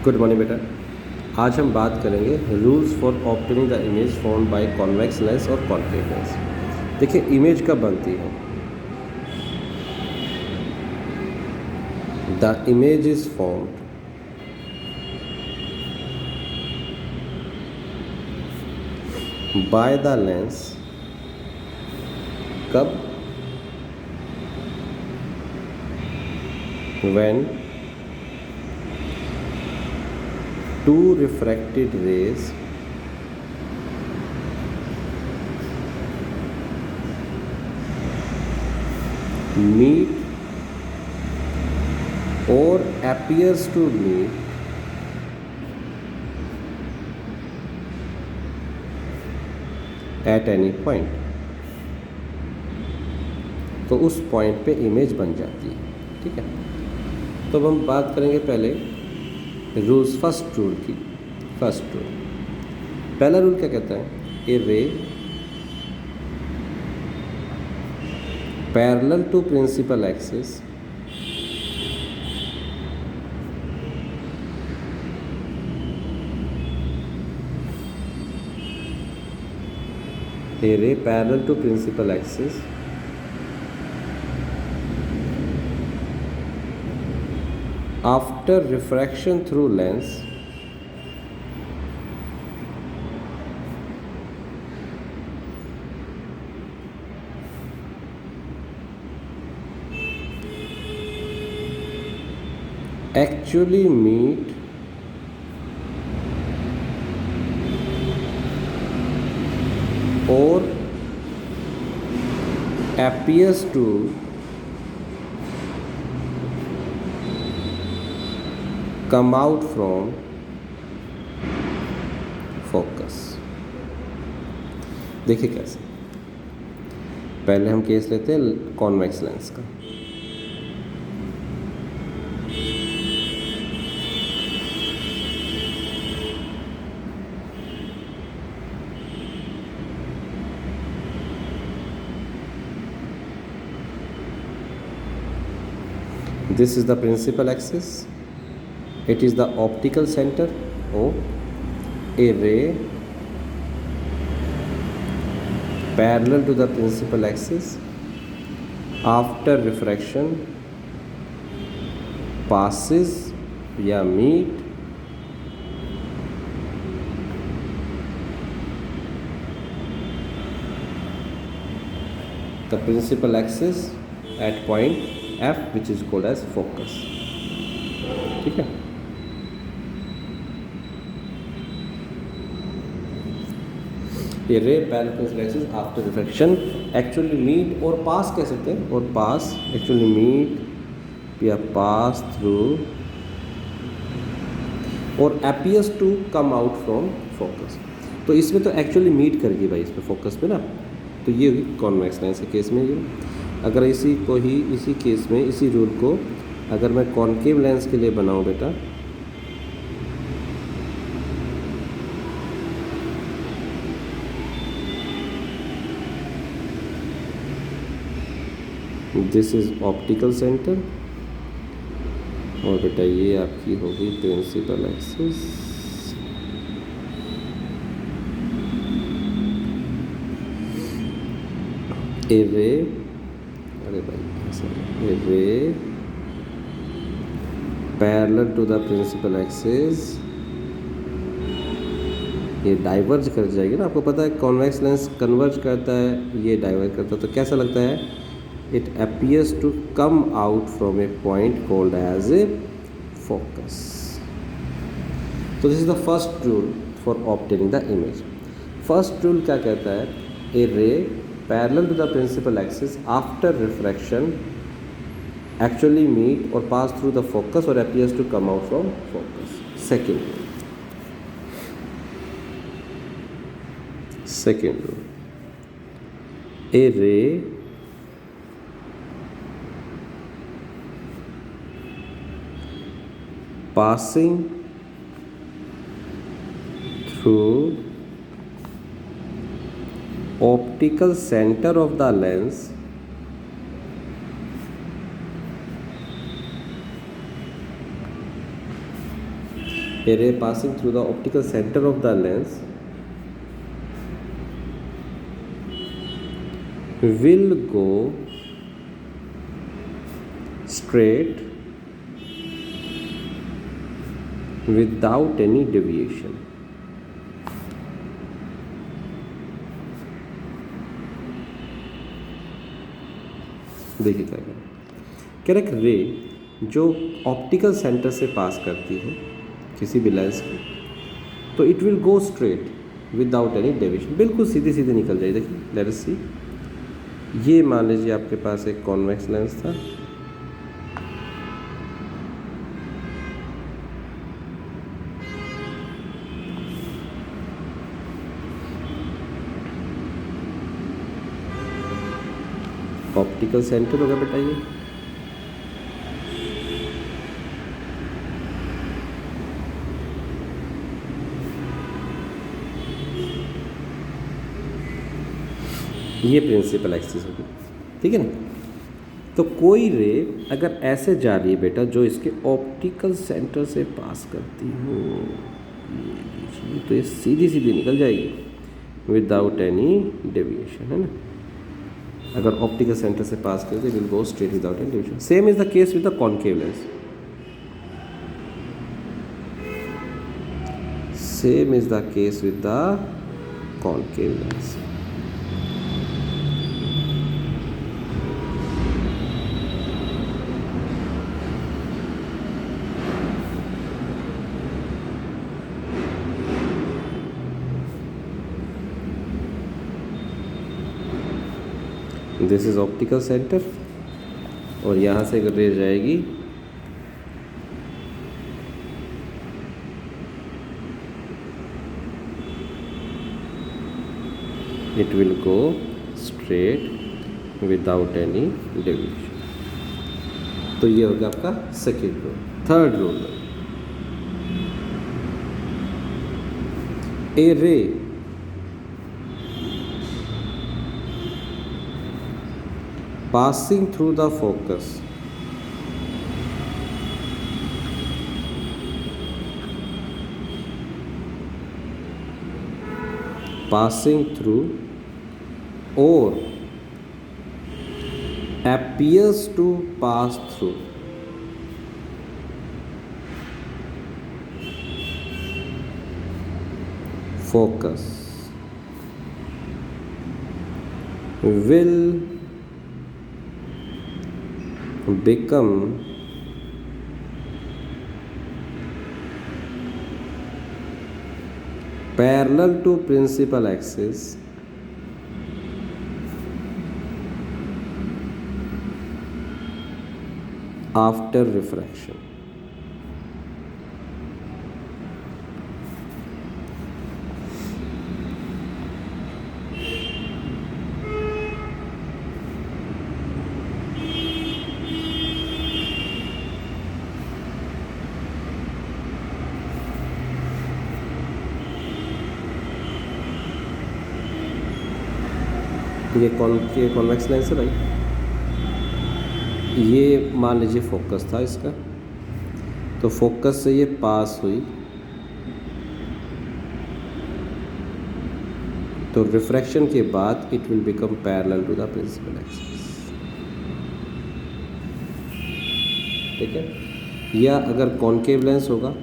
Good morning बेटा। आज हम बात करेंगे rules for obtaining the image formed by convex lens और कॉन्केव लेंस। देखिए इमेज कब बनती है। The image is formed by the lens कब, when two refracted rays meet or appears to meet at any point। तो उस point पे image बन जाती है। ठीक है, तो अब हम बात करेंगे पहले रूल्स फर्स्ट रूल की। फर्स्ट रूल, पहला रूल क्या कहता है? A ray parallel to principal axis a ray parallel to principal axis after refraction through lens actually meet or appears to come out from focus। देखिए कैसे, पहले हम case लेते हैं कॉन्वेक्स लेंस का। This is the principal axis, it is the optical center O, a ray parallel to the principal axis after refraction passes या meet the principal axis at point F which is called as focus। ठीक है, ये ray parallel principal axis after refraction actually meet और pass कह सकते हैं, और पास actually meet या पास थ्रू और appears to come out from focus. तो इसमें तो एक्चुअली मीट करेगी भाई, इसमें फोकस पे ना। तो ये हुई कॉन्वेक्स लेंस के केस में। ये अगर इसी केस में इसी रूल को अगर मैं कॉन्केव लेंस के लिए बनाऊं बेटा, दिस इज ऑप्टिकल सेंटर और बेटा ये आपकी होगी प्रिंसिपल एक्सिस। ए रे, अरे भाई, a ray parallel to the principal axis, ये डाइवर्ज कर जाएगी ना। आपको पता है कॉन्वेक्स लेंस कन्वर्ज करता है, ये डाइवर्ज करता है। तो कैसा लगता है? It appears to come out from a point called as a focus। So this is the first rule for obtaining the image। First rule क्या कहता है? A ray parallel to the principal axis after refraction actually meet or pass through the focus or appears to come out from focus। Second rule, a ray passing through optical center of the lens A ray passing through the optical center of the lens will go straight without any deviation. देखिए क्या कह रहा है, रे जो optical centre से पास करती है किसी भी लेंस की, तो it will go straight without any deviation, बिल्कुल सीधे सीधे निकल जाएगी। देखिए लेट अस सी, ये मान लीजिए आपके पास एक कॉन्वेक्स लेंस था, ऑप्टिकल सेंटर होगा बेटा ये प्रिंसिपल एक्सिस होगी, ठीक है ना। तो कोई रे अगर ऐसे जा रही है बेटा जो इसके ऑप्टिकल सेंटर से पास करती हो, तो ये सीधी सीधी निकल जाएगी विदाउट एनी डेविएशन, है ना। अगर ऑप्टिकल सेंटर से पास करते will go straight without any deviation. Same is the case with the concave lens, same is the case with the concave lens. This is optical centre और यहाँ से अगर रे जाएगी it will go straight without any deviation. तो ये होगा आपका सेकेंड रूल। थर्ड रूल, ए रे passing through the focus passing through or appears to pass through focus will become parallel to principal axis after refraction। ये convex lens है भाई, ये मान लीजिए फोकस था इसका, तो फोकस से ये पास हुई तो रिफ्रैक्शन के बाद it will become parallel to the principal axis, ठीक है। या अगर कॉन्केव लेंस होगा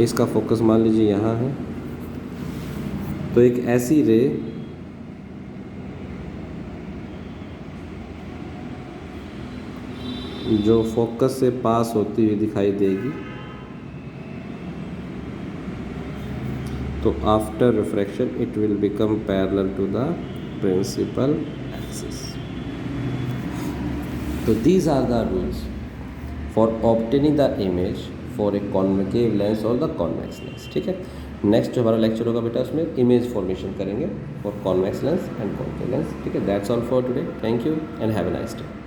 इसका फोकस मान लीजिए यहाँ है, तो एक ऐसी रे जो फोकस से पास होती हुई दिखाई देगी, तो after refraction it will become parallel to the principal axis. तो these are the rules for obtaining the image for a concave lens और द कॉन्वेक्स लेंस, ठीक है। नेक्स्ट जो हमारा लेक्चर होगा बेटा उसमें इमेज फॉर्मेशन करेंगे for convex lens and concave lens. ठीक है, that's all for today. Thank you and have a nice day.